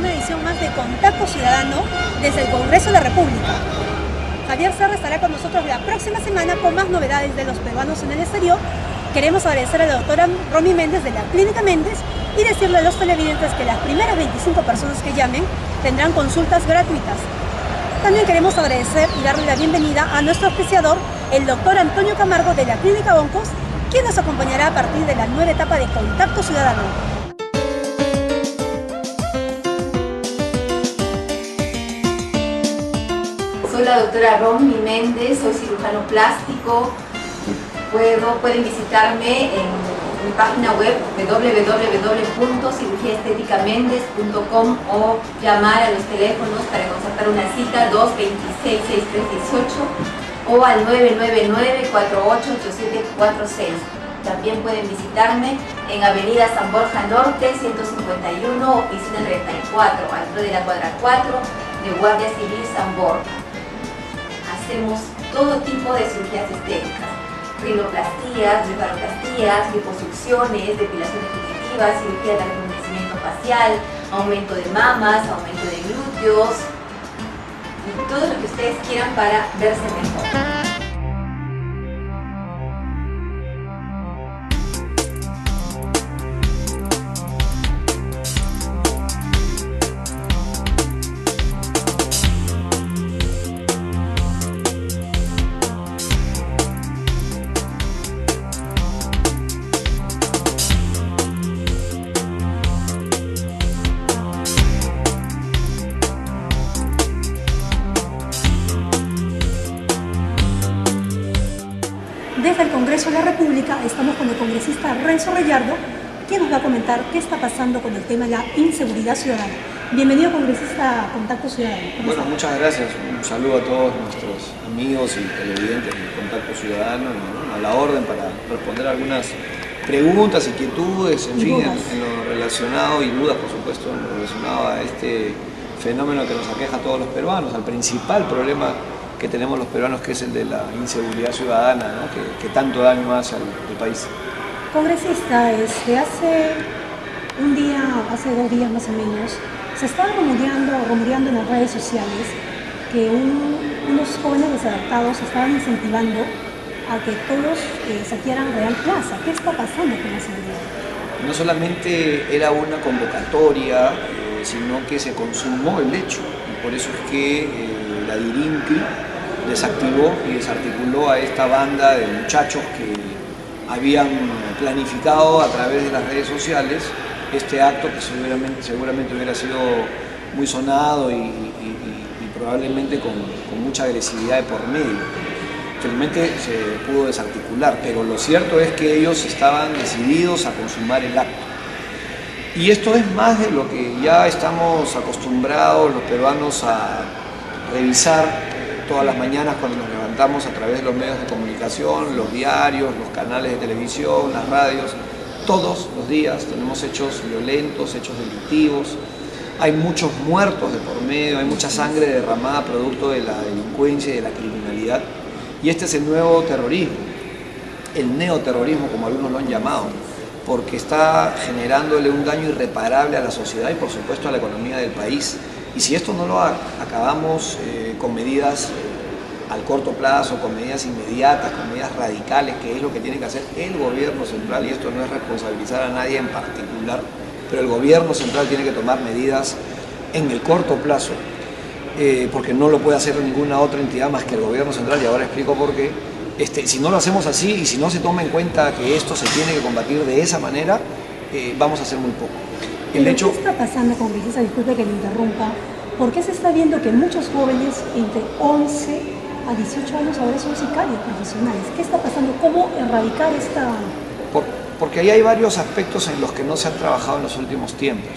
una edición más de Contacto Ciudadano desde el Congreso de la República. Javier Serra estará con nosotros la próxima semana con más novedades de los peruanos en el exterior. Queremos agradecer a la doctora Romy Méndez de la Clínica Méndez y decirle a los televidentes que las primeras 25 personas que llamen tendrán consultas gratuitas. También queremos agradecer y darle la bienvenida a nuestro auspiciador, el doctor Antonio Camargo de la Clínica Oncos, quien nos acompañará a partir de la nueva etapa de Contacto Ciudadano. Soy la doctora Romy Méndez, soy cirujano plástico. Pueden visitarme en mi página web www.cirugiaesteticamendez.com o llamar a los teléfonos para concertar una cita 226-6318 o al 999-488746. También pueden visitarme en Avenida San Borja Norte, 151, oficina 34, altura de la cuadra 4 de Guardia Civil San Borja. Hacemos todo tipo de cirugías estéticas: rinoplastías, blefaroplastías, liposucciones, depilación definitiva, cirugía de rejuvenecimiento facial, aumento de mamas, aumento de glúteos y todo lo que ustedes quieran para verse mejor. Desde el Congreso de la República estamos con el congresista Renzo Reyardo, quien nos va a comentar qué está pasando con el tema de la inseguridad ciudadana. Bienvenido, congresista, a Contacto Ciudadano. Bueno, muchas gracias. Un saludo a todos nuestros amigos y televidentes de Contacto Ciudadano, a la orden para responder algunas preguntas, inquietudes, en fin, en lo relacionado, y dudas, por supuesto, en lo relacionado a este fenómeno que nos aqueja a todos los peruanos, al principal problema que tenemos los peruanos, que es el de la inseguridad ciudadana, ¿no? que tanto daño hace al país. Congresista, hace 2 días más o menos, se estaba rumoreando en las redes sociales que unos jóvenes desadaptados estaban incentivando a que todos saquearan Real Plaza. ¿Qué está pasando con la seguridad? No solamente era una convocatoria, sino que se consumó el hecho, y por eso es que la DIRINCRI desactivó y desarticuló a esta banda de muchachos que habían planificado a través de las redes sociales este acto que seguramente hubiera sido muy sonado y probablemente con mucha agresividad de por medio. Felizmente se pudo desarticular, pero lo cierto es que ellos estaban decididos a consumar el acto. Y esto es más de lo que ya estamos acostumbrados los peruanos a revisar todas las mañanas cuando nos levantamos a través de los medios de comunicación, los diarios, los canales de televisión, las radios. Todos los días tenemos hechos violentos, hechos delictivos. Hay muchos muertos de por medio, hay mucha sangre derramada producto de la delincuencia y de la criminalidad. Y este es el nuevo terrorismo, el neoterrorismo, como algunos lo han llamado, porque está generándole un daño irreparable a la sociedad y por supuesto a la economía del país. Y si esto no lo acabamos con medidas al corto plazo, con medidas inmediatas, con medidas radicales, que es lo que tiene que hacer el gobierno central, y esto no es responsabilizar a nadie en particular, pero el gobierno central tiene que tomar medidas en el corto plazo, porque no lo puede hacer ninguna otra entidad más que el gobierno central, y ahora explico por qué. Si no lo hacemos así y si no se toma en cuenta que esto se tiene que combatir de esa manera, vamos a hacer muy poco. ¿Qué está pasando, congresista? Disculpe que le interrumpa. ¿Por qué se está viendo que muchos jóvenes entre 11 a 18 años ahora son sicarios profesionales? ¿Qué está pasando? ¿Cómo erradicar esta...? Porque ahí hay varios aspectos en los que no se han trabajado en los últimos tiempos.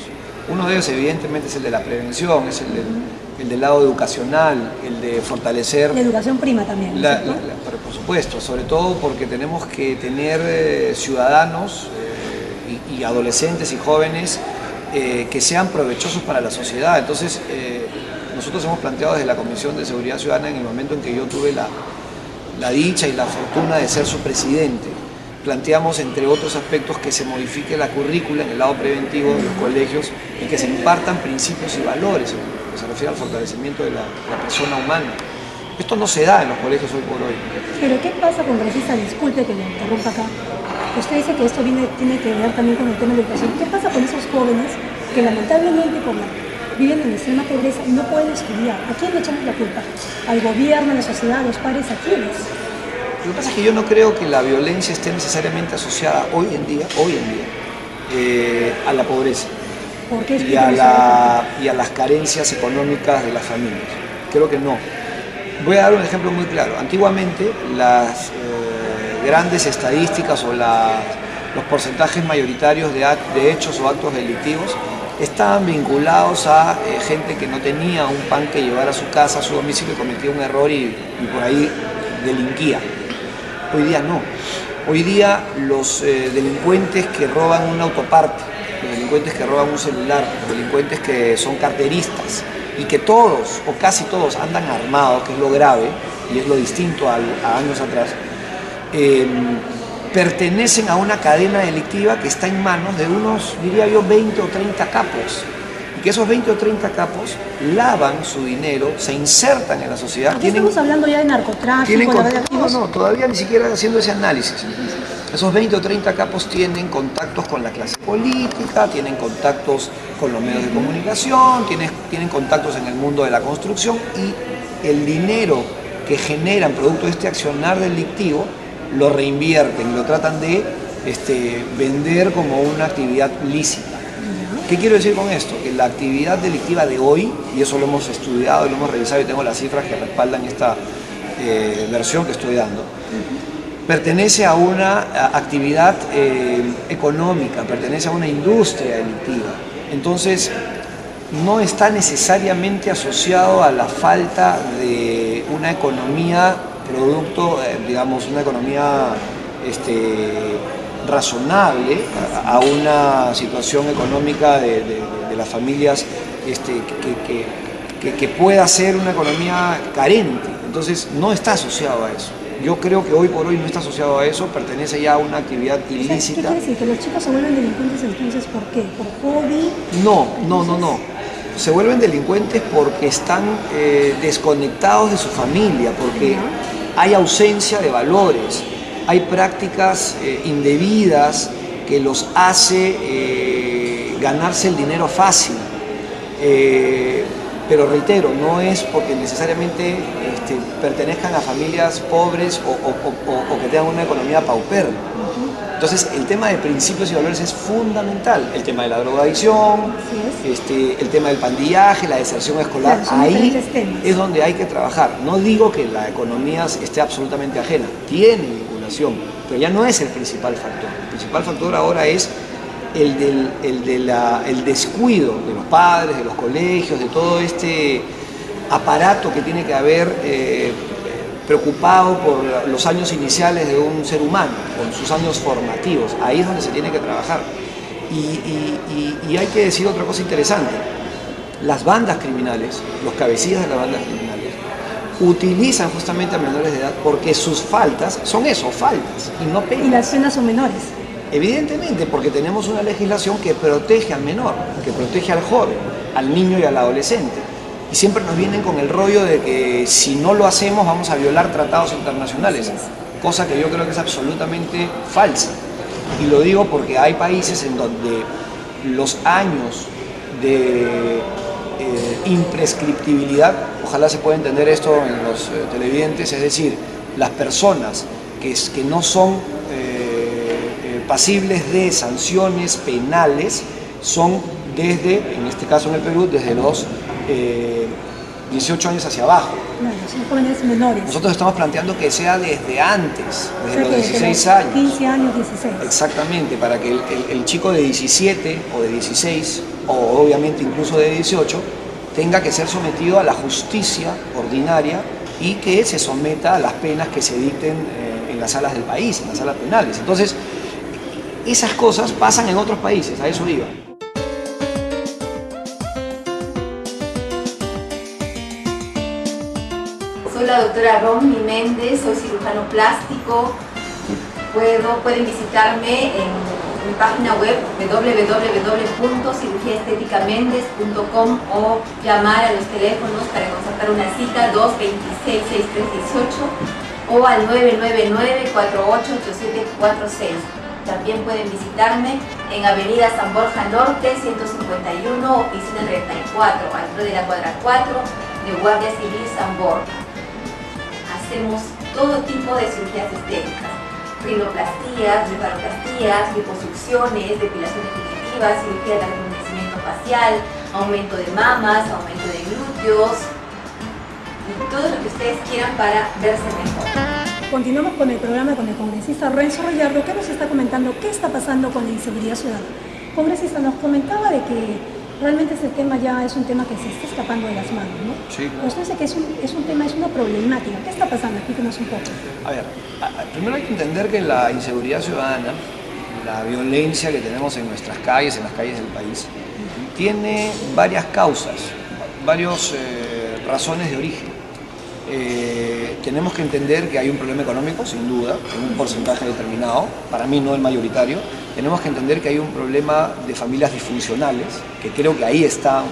Uno de ellos, evidentemente, es el de la prevención, es el del lado educacional, el de fortalecer... La educación prima también, por supuesto, sobre todo porque tenemos que tener ciudadanos y adolescentes y jóvenes que sean provechosos para la sociedad. Entonces, nosotros hemos planteado desde la Comisión de Seguridad Ciudadana, en el momento en que yo tuve la dicha y la fortuna de ser su presidente, planteamos, entre otros aspectos, que se modifique la currícula en el lado preventivo de los colegios y que se impartan principios y valores en lo que se refiere al fortalecimiento de la persona humana. Esto no se da en los colegios hoy por hoy. Pero ¿qué pasa, congresista? Disculpe que le interrumpa acá. Usted dice que esto tiene que ver también con el tema de la educación. ¿Qué pasa con esos jóvenes que lamentablemente viven en extrema pobreza y no pueden estudiar? ¿A quién le echamos la culpa? ¿Al gobierno, a la sociedad, a los padres? ¿A quiénes? Lo que pasa es que yo no creo que la violencia esté necesariamente asociada hoy en día, a la pobreza y a las carencias económicas de las familias. Creo que no. Voy a dar un ejemplo muy claro. Antiguamente las grandes estadísticas o los porcentajes mayoritarios de hechos o actos delictivos estaban vinculados a gente que no tenía un pan que llevar a su casa, a su domicilio, cometía un error y por ahí delinquía. Hoy día no. Hoy día los delincuentes que roban un autoparte, los delincuentes que roban un celular, los delincuentes que son carteristas y que todos o casi todos andan armados, que es lo grave y es lo distinto a años atrás, pertenecen a una cadena delictiva que está en manos de unos, diría yo, 20 o 30 capos. Y que esos 20 o 30 capos lavan su dinero, se insertan en la sociedad. Estamos hablando ya de narcotráfico, no, todavía ni siquiera haciendo ese análisis. Esos 20 o 30 capos tienen contactos con la clase política, tienen contactos con los medios de comunicación, tienen contactos en el mundo de la construcción y el dinero que generan producto de este accionar delictivo lo reinvierten, lo tratan de vender como una actividad lícita. ¿Qué quiero decir con esto? Que la actividad delictiva de hoy, y eso lo hemos estudiado y lo hemos revisado y tengo las cifras que respaldan esta versión que estoy dando, pertenece a una actividad económica, pertenece a una industria delictiva. Entonces, no está necesariamente asociado a la falta de una economía producto, digamos, una economía razonable a una situación económica de las familias que pueda ser una economía carente. Entonces, no está asociado a eso. Yo creo que hoy por hoy no está asociado a eso, pertenece ya a una actividad ilícita. ¿Qué quiere decir? ¿Que los chicos se vuelven delincuentes entonces por qué? ¿Por hobby? No. Se vuelven delincuentes porque están desconectados de su familia, porque hay ausencia de valores, hay prácticas indebidas que los hace ganarse el dinero fácil. Pero reitero, no es porque necesariamente pertenezcan a familias pobres o que tengan una economía pauperna. Entonces, el tema de principios y valores es fundamental. El tema de la drogadicción, el tema del pandillaje, la deserción escolar, claro, ahí es donde hay que trabajar. No digo que la economía esté absolutamente ajena, tiene vinculación, pero ya no es el principal factor. El principal factor ahora es el descuido de los padres, de los colegios, de todo este aparato que tiene que haber preocupado por los años iniciales de un ser humano, con sus años formativos. Ahí es donde se tiene que trabajar. Y hay que decir otra cosa interesante. Las bandas criminales, los cabecillas de las bandas criminales, utilizan justamente a menores de edad porque sus faltas son eso, faltas, y no penas. Y las penas son menores. Evidentemente, porque tenemos una legislación que protege al menor, que protege al joven, al niño y al adolescente. Y siempre nos vienen con el rollo de que si no lo hacemos vamos a violar tratados internacionales, cosa que yo creo que es absolutamente falsa. Y lo digo porque hay países en donde los años de imprescriptibilidad, ojalá se pueda entender esto en los televidentes, es decir, las personas que no son pasibles de sanciones penales son desde, en este caso en el Perú, desde los 18 años hacia abajo. Claro, son jóvenes menores. Nosotros estamos planteando que sea desde antes, desde los 16 años. 15 años, 16. Exactamente, para que el chico de 17 o de 16, o obviamente incluso de 18, tenga que ser sometido a la justicia ordinaria y que se someta a las penas que se dicten en las salas del país, en las salas penales. Entonces, esas cosas pasan en otros países, a eso iba. Soy la doctora Romy Méndez, soy cirujano plástico, pueden visitarme en mi página web www.cirugíaestéticamendez.com o llamar a los teléfonos para concertar una cita 226-6318 o al 999-488746. También pueden visitarme en Avenida San Borja Norte, 151, oficina 34, altura de la cuadra 4 de Guardia Civil San Borja. Hacemos todo tipo de cirugías estéticas: rinoplastías, blefaroplastías, liposucciones, depilaciones definitivas, cirugía de rejuvenecimiento facial, aumento de mamas, aumento de glúteos y todo lo que ustedes quieran para verse mejor. Continuamos con el programa con el congresista Renzo Rayardo, que nos está comentando qué está pasando con la inseguridad ciudadana. Congresista, nos comentaba de que realmente ese tema ya es un tema que se está escapando de las manos, ¿no? Sí. Usted dice que es un tema, es una problemática. ¿Qué está pasando? Explíquenos un poco. A ver, primero hay que entender que la inseguridad ciudadana, la violencia que tenemos en nuestras calles, en las calles del país, tiene varias causas, varias razones de origen. Tenemos que entender que hay un problema económico, sin duda, en un porcentaje determinado, para mí no el mayoritario. Tenemos que entender que hay un problema de familias disfuncionales, que creo que ahí está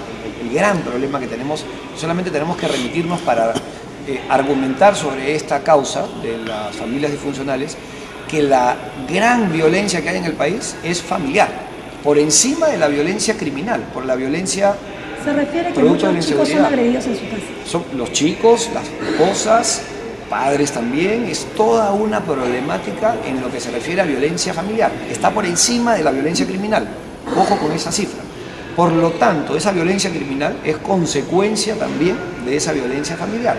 el gran problema que tenemos. Solamente tenemos que remitirnos para argumentar sobre esta causa de las familias disfuncionales, que la gran violencia que hay en el país es familiar, por encima de la violencia criminal, por la violencia Se refiere que producto de la muchos chicos son inseguridad. agredidos en su casa. Son los chicos, las esposas, padres también, es toda una problemática en lo que se refiere a violencia familiar. Está por encima de la violencia criminal. Ojo con esa cifra. Por lo tanto, esa violencia criminal es consecuencia también de esa violencia familiar.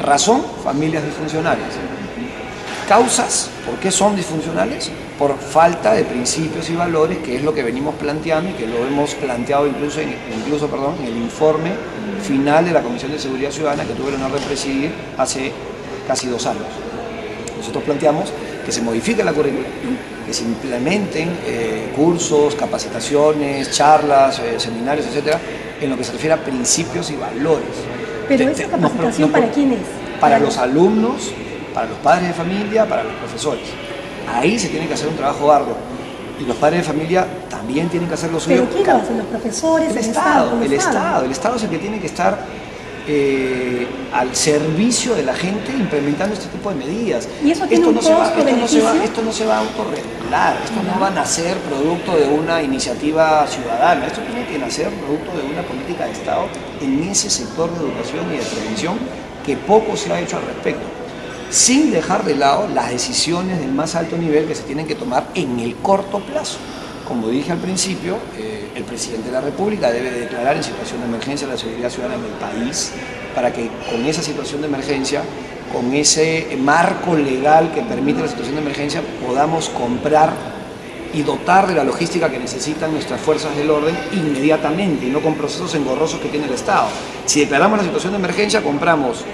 Razón, familias disfuncionales. Causas, ¿por qué son disfuncionales? Por falta de principios y valores, que es lo que venimos planteando y que lo hemos planteado incluso en el informe final de la Comisión de Seguridad Ciudadana que tuve el honor de presidir hace casi 2 años. Nosotros planteamos que se modifique la currícula, que se implementen cursos, capacitaciones, charlas, seminarios, etcétera, en lo que se refiere a principios y valores. Pero esa capacitación, ¿para quién es? Para los alumnos, para los padres de familia, para los profesores. Ahí se tiene que hacer un trabajo arduo. Y los padres de familia también tienen que hacer lo suyo. ¿Pero quién lo hace? ¿Los profesores? El Estado. El Estado es el que tiene que estar al servicio de la gente implementando este tipo de medidas. ¿Y eso tiene un costo-beneficio? Esto no se va a autorregular, esto no va a nacer producto de una iniciativa ciudadana, esto tiene que nacer producto de una política de Estado en ese sector de educación y de prevención que poco se ha hecho al respecto, sin dejar de lado las decisiones del más alto nivel que se tienen que tomar en el corto plazo. Como dije al principio, el presidente de la República debe declarar en situación de emergencia la seguridad ciudadana en el país para que con esa situación de emergencia, con ese marco legal que permite la situación de emergencia, podamos comprar y dotar de la logística que necesitan nuestras fuerzas del orden inmediatamente y no con procesos engorrosos que tiene el Estado. Si declaramos la situación de emergencia, compramos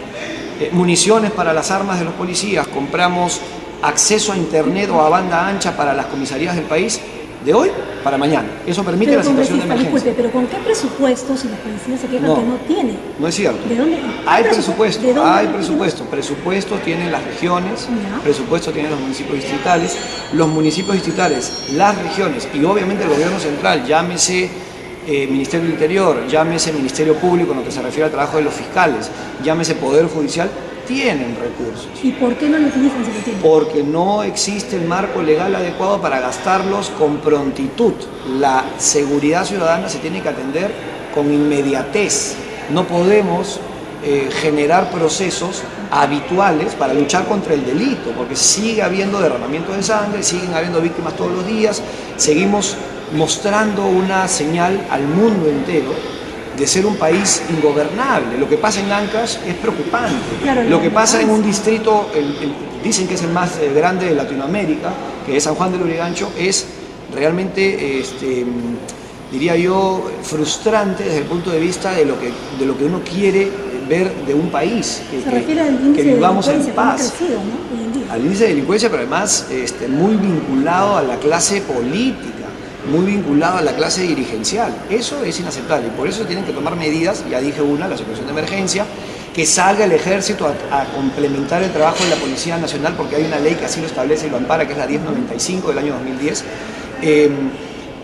municiones para las armas de los policías, compramos acceso a internet o a banda ancha para las comisarías del país de hoy para mañana. Eso permite la situación de emergencia. Disculpe, pero ¿con qué presupuesto si los policías se quejan que no tiene? No es cierto. ¿De dónde? Hay presupuesto, ¿De dónde hay presupuesto. Presupuesto tienen las regiones, Ya. presupuesto tienen los municipios distritales. Los municipios distritales, las regiones y obviamente el gobierno central, llámese Ministerio del Interior, llámese Ministerio Público en lo que se refiere al trabajo de los fiscales, llámese Poder Judicial, tienen recursos. ¿Y por qué no lo utilizan si lo tienen? Porque no existe el marco legal adecuado para gastarlos con prontitud. La seguridad ciudadana se tiene que atender con inmediatez. No podemos generar procesos habituales para luchar contra el delito, porque sigue habiendo derramamiento de sangre, siguen habiendo víctimas todos los días, seguimos mostrando una señal al mundo entero de ser un país ingobernable. Lo que pasa en Ancash es preocupante. Claro, lo que pasa en un distrito, dicen que es el más grande de Latinoamérica, que es San Juan del Lurigancho, es realmente, diría yo, frustrante desde el punto de vista de lo que uno quiere ver de un país, Se refiere al índice que vivamos de en delincuencia que ha paz. crecido, ¿no? Hoy en día. Al índice de delincuencia, pero además muy vinculado a la clase política, muy vinculado a la clase dirigencial. Eso es inaceptable y por eso tienen que tomar medidas, ya dije una, la situación de emergencia, que salga el ejército a complementar el trabajo de la Policía Nacional, porque hay una ley que así lo establece y lo ampara, que es la 1095 del año 2010,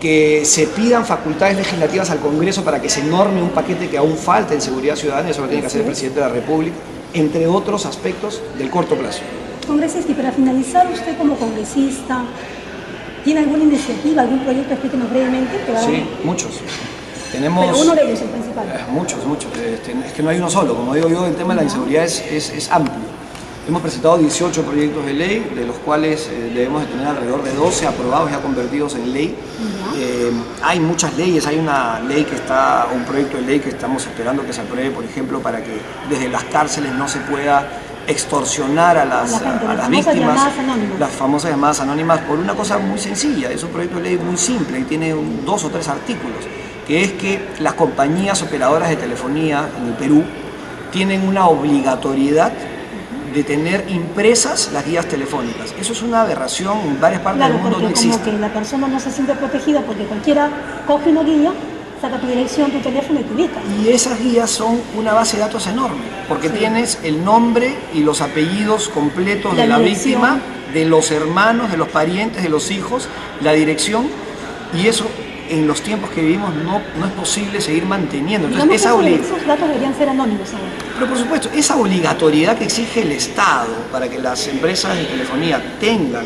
que se pidan facultades legislativas al Congreso para que se norme un paquete que aún falta en seguridad ciudadana, eso lo tiene que hacer el presidente de la República, entre otros aspectos del corto plazo. Congresista, y para finalizar, usted como congresista, ¿tiene alguna iniciativa, algún proyecto? Explíquenos brevemente. Sí, muchos. Tenemos, pero uno de ellos, el principal. Muchos. Es que no hay uno solo. Como digo yo, el tema de la inseguridad es amplio. Hemos presentado 18 proyectos de ley, de los cuales debemos de tener alrededor de 12 aprobados ya convertidos en ley. Hay muchas leyes, hay una ley que está, un proyecto de ley que estamos esperando que se apruebe, por ejemplo, para que desde las cárceles no se pueda extorsionar a las víctimas, las famosas llamadas anónimas, por una cosa muy sencilla. Es un proyecto de ley muy simple y tiene 2 o 3 artículos, que es que las compañías operadoras de telefonía en el Perú tienen una obligatoriedad de tener impresas las guías telefónicas. Eso es una aberración, en varias partes del mundo no existe. Como que la persona no se siente protegida porque cualquiera coge una guía, saca tu dirección, tu teléfono y te ubica. Y esas guías son una base de datos enorme, porque tienes el nombre y los apellidos completos de la víctima, de los hermanos, de los parientes, de los hijos, la dirección, y eso en los tiempos que vivimos no es posible seguir manteniendo. Entonces, esos datos deberían ser anónimos ahora. Pero por supuesto, esa obligatoriedad que exige el Estado para que las empresas de telefonía tengan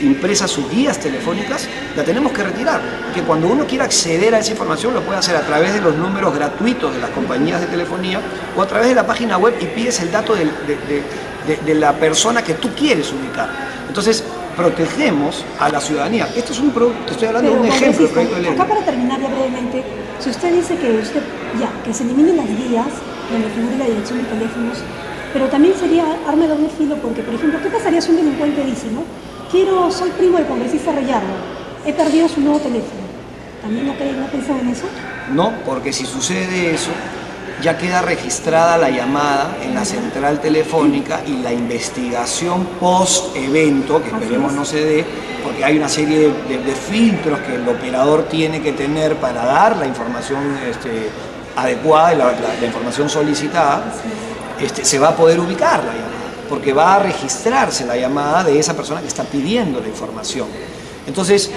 impresas sus guías telefónicas, la tenemos que retirar. Que cuando uno quiera acceder a esa información lo puede hacer a través de los números gratuitos de las compañías de telefonía o a través de la página web y pides el dato de la persona que tú quieres ubicar. Entonces, protegemos a la ciudadanía. Esto es te estoy hablando de un ejemplo del proyecto de ley. Acá para terminar ya brevemente, si usted dice que se eliminen las guías donde figure la dirección de teléfonos, pero también sería arma de doble filo, porque por ejemplo, ¿qué pasaría si un delincuente dice, soy primo del congresista Rayardo, he perdido su nuevo teléfono? ¿También no ha pensado en eso? No, porque si sucede eso, ya queda registrada la llamada en la central telefónica y la investigación post-evento, que esperemos no se dé, porque hay una serie de filtros que el operador tiene que tener para dar la información adecuada, la información solicitada, se va a poder ubicar la llamada, porque va a registrarse la llamada de esa persona que está pidiendo la información. Entonces,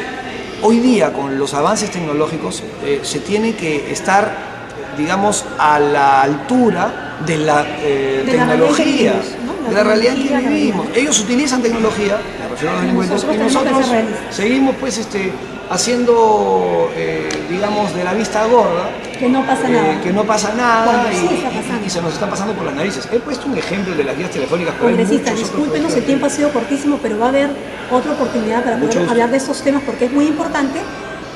hoy día con los avances tecnológicos se tiene que estar, digamos, a la altura de la tecnología, de la realidad en que vivimos. Ellos utilizan tecnología, me refiero a los delincuentes, y nosotros seguimos haciendo, digamos, de la vista gorda, que no pasa nada, y se nos está pasando por las narices. He puesto un ejemplo de las guías telefónicas. Congresista, discúlpenos, el tiempo ha sido cortísimo, pero va a haber otra oportunidad para poder hablar de estos temas porque es muy importante.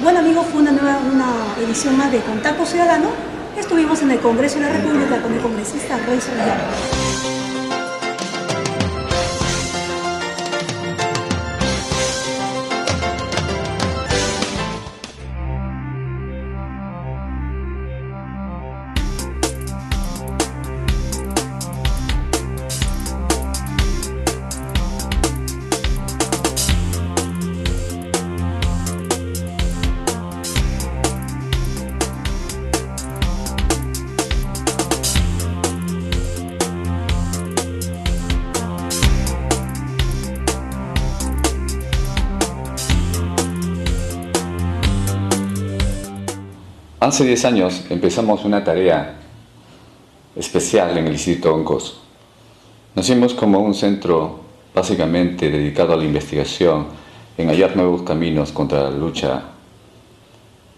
Bueno amigos, fue una edición más de Contacto Ciudadano. Estuvimos en el Congreso de la República con el congresista Renzo Villar. Hace 10 años empezamos una tarea especial en el Instituto ONCOS. Nacimos como un centro básicamente dedicado a la investigación, en hallar nuevos caminos contra la lucha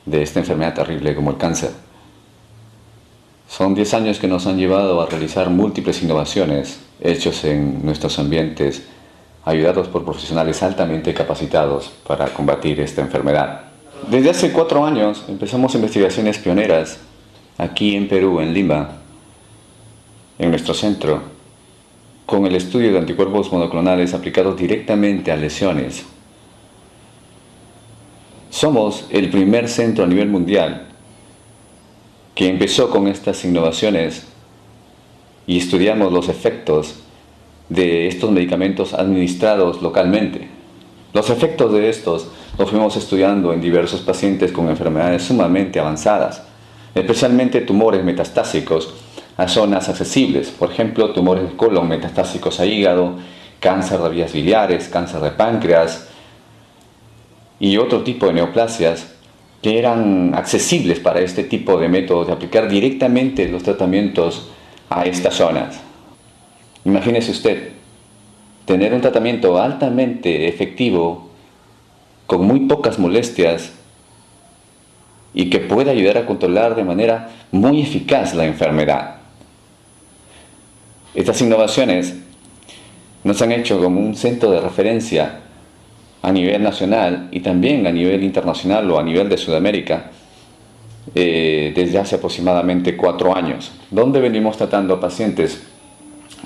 de esta enfermedad terrible como el cáncer. Son 10 años que nos han llevado a realizar múltiples innovaciones hechos en nuestros ambientes, ayudados por profesionales altamente capacitados para combatir esta enfermedad. Desde hace 4 años empezamos investigaciones pioneras aquí en Perú, en Lima, en nuestro centro, con el estudio de anticuerpos monoclonales aplicados directamente a lesiones. Somos el primer centro a nivel mundial que empezó con estas innovaciones y estudiamos los efectos de estos medicamentos administrados localmente. Los efectos de estos los fuimos estudiando en diversos pacientes con enfermedades sumamente avanzadas, especialmente tumores metastásicos, a zonas accesibles, por ejemplo, tumores de colon metastásicos a hígado, cáncer de vías biliares, cáncer de páncreas y otro tipo de neoplasias que eran accesibles para este tipo de métodos, de aplicar directamente los tratamientos a estas zonas. Imagínese usted, tener un tratamiento altamente efectivo, con muy pocas molestias, y que pueda ayudar a controlar de manera muy eficaz la enfermedad. Estas innovaciones nos han hecho como un centro de referencia a nivel nacional y también a nivel internacional o a nivel de Sudamérica desde hace aproximadamente 4 años, donde venimos tratando pacientes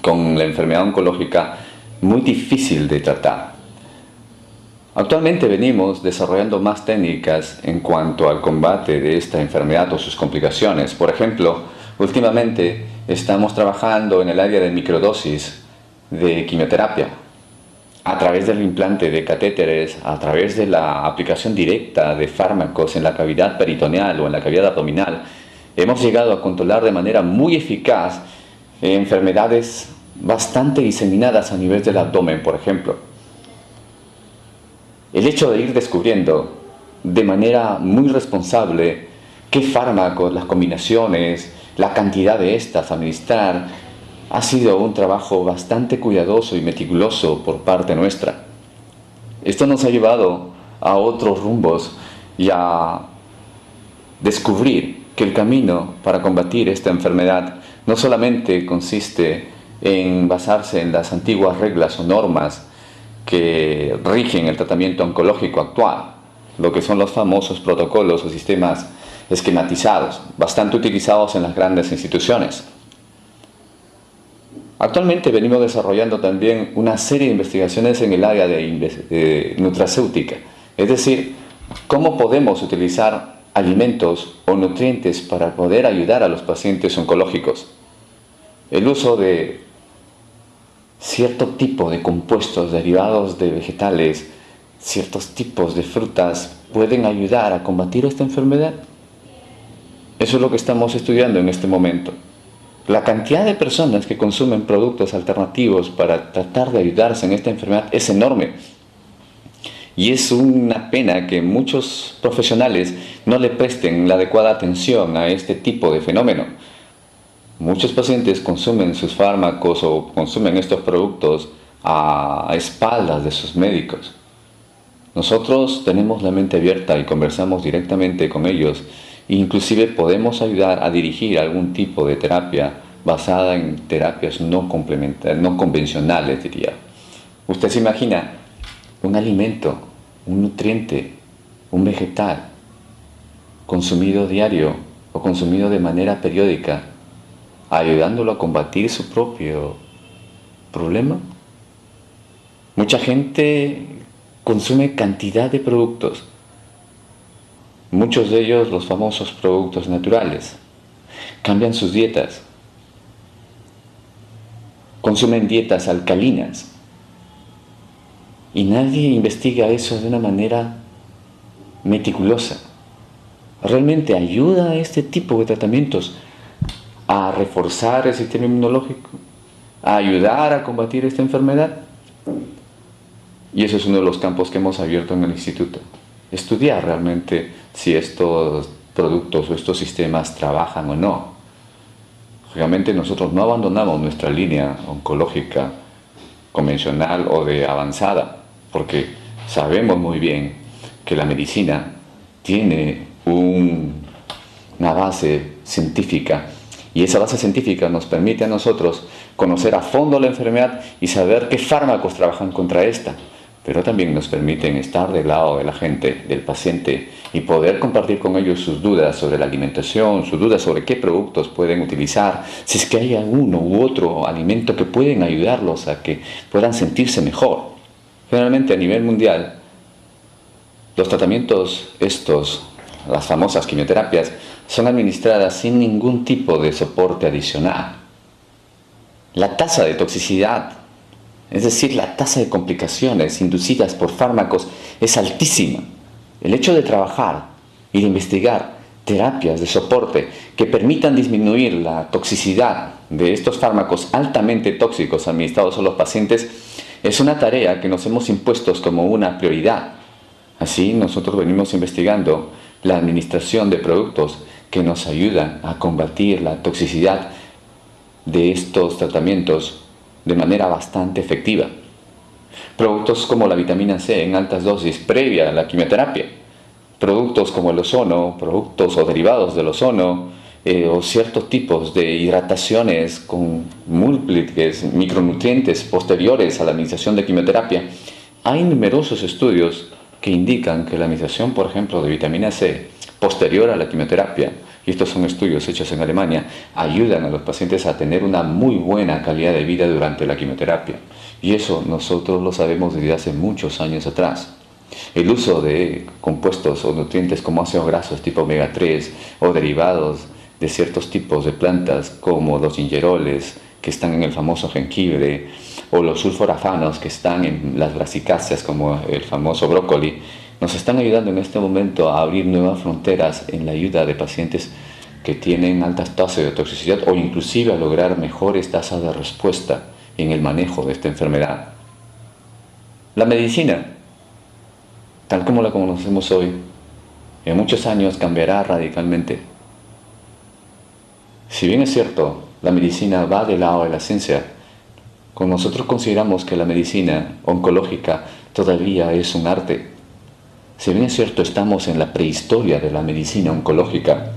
con la enfermedad oncológica muy difícil de tratar. Actualmente venimos desarrollando más técnicas en cuanto al combate de esta enfermedad o sus complicaciones. Por ejemplo, últimamente estamos trabajando en el área de microdosis de quimioterapia, a través del implante de catéteres, a través de la aplicación directa de fármacos en la cavidad peritoneal o en la cavidad abdominal. Hemos llegado a controlar de manera muy eficaz enfermedades bastante diseminadas a nivel del abdomen, por ejemplo. El hecho de ir descubriendo de manera muy responsable qué fármacos, las combinaciones, la cantidad de estas a administrar, ha sido un trabajo bastante cuidadoso y meticuloso por parte nuestra. Esto nos ha llevado a otros rumbos y a descubrir que el camino para combatir esta enfermedad no solamente consiste en basarse en las antiguas reglas o normas que rigen el tratamiento oncológico actual, lo que son los famosos protocolos o sistemas esquematizados, bastante utilizados en las grandes instituciones. Actualmente venimos desarrollando también una serie de investigaciones en el área de nutracéutica, es decir, cómo podemos utilizar alimentos o nutrientes para poder ayudar a los pacientes oncológicos. El uso de cierto tipo de compuestos derivados de vegetales, ciertos tipos de frutas, pueden ayudar a combatir esta enfermedad. Eso es lo que estamos estudiando en este momento. La cantidad de personas que consumen productos alternativos para tratar de ayudarse en esta enfermedad es enorme. Y es una pena que muchos profesionales no le presten la adecuada atención a este tipo de fenómeno. Muchos pacientes consumen sus fármacos o consumen estos productos a espaldas de sus médicos. Nosotros tenemos la mente abierta y conversamos directamente con ellos. Inclusive podemos ayudar a dirigir algún tipo de terapia basada en terapias no convencionales, diría. Usted se imagina un alimento, un nutriente, un vegetal consumido diario o consumido de manera periódica, ayudándolo a combatir su propio problema. Mucha gente consume cantidad de productos, muchos de ellos los famosos productos naturales. Cambian sus dietas, consumen dietas alcalinas y nadie investiga eso de una manera meticulosa. ¿Realmente ayuda a este tipo de tratamientos a reforzar el sistema inmunológico, a ayudar a combatir esta enfermedad? Y eso es uno de los campos que hemos abierto en el instituto. Estudiar realmente si estos productos o estos sistemas trabajan o no. Realmente nosotros no abandonamos nuestra línea oncológica convencional o de avanzada, porque sabemos muy bien que la medicina tiene una base científica, y esa base científica nos permite a nosotros conocer a fondo la enfermedad y saber qué fármacos trabajan contra esta, pero también nos permiten estar del lado de la gente, del paciente, y poder compartir con ellos sus dudas sobre la alimentación, sus dudas sobre qué productos pueden utilizar, si es que hay alguno u otro alimento que pueden ayudarlos a que puedan sentirse mejor. Generalmente a nivel mundial, los tratamientos estos, las famosas quimioterapias, son administradas sin ningún tipo de soporte adicional. La tasa de toxicidad, es decir, la tasa de complicaciones inducidas por fármacos, es altísima. El hecho de trabajar y de investigar terapias de soporte que permitan disminuir la toxicidad de estos fármacos altamente tóxicos administrados a los pacientes es una tarea que nos hemos impuesto como una prioridad. Así, nosotros venimos investigando la administración de productos que nos ayudan a combatir la toxicidad de estos tratamientos de manera bastante efectiva. Productos como la vitamina C en altas dosis previa a la quimioterapia, productos como el ozono, productos o derivados del ozono, o ciertos tipos de hidrataciones con múltiples micronutrientes posteriores a la administración de quimioterapia. Hay numerosos estudios que indican que la administración, por ejemplo, de vitamina C posterior a la quimioterapia, y estos son estudios hechos en Alemania, ayudan a los pacientes a tener una muy buena calidad de vida durante la quimioterapia. Y eso nosotros lo sabemos desde hace muchos años atrás. El uso de compuestos o nutrientes como ácidos grasos tipo omega 3 o derivados de ciertos tipos de plantas como los gingeroles que están en el famoso jengibre o los sulforafanos que están en las brasicáceas como el famoso brócoli, nos están ayudando en este momento a abrir nuevas fronteras en la ayuda de pacientes que tienen altas tasas de toxicidad o inclusive a lograr mejores tasas de respuesta en el manejo de esta enfermedad. La medicina, tal como la conocemos hoy, en muchos años cambiará radicalmente. Si bien es cierto, la medicina va del lado de la ciencia, nosotros consideramos que la medicina oncológica todavía es un arte. Si bien es cierto, estamos en la prehistoria de la medicina oncológica,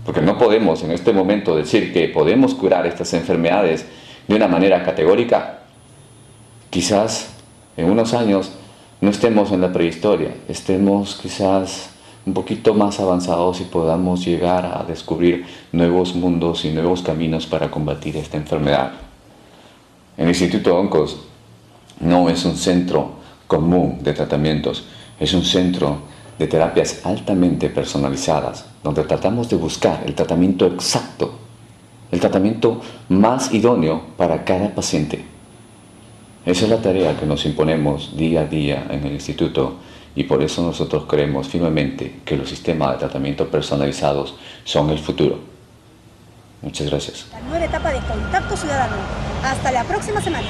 porque no podemos en este momento decir que podemos curar estas enfermedades de una manera categórica. Quizás en unos años no estemos en la prehistoria, estemos quizás un poquito más avanzados y podamos llegar a descubrir nuevos mundos y nuevos caminos para combatir esta enfermedad. El Instituto Oncos no es un centro común de tratamientos, es un centro de terapias altamente personalizadas, donde tratamos de buscar el tratamiento exacto, el tratamiento más idóneo para cada paciente. Esa es la tarea que nos imponemos día a día en el instituto y por eso nosotros creemos firmemente que los sistemas de tratamiento personalizados son el futuro. Muchas gracias. La nueva etapa de Contacto Ciudadano. Hasta la próxima semana.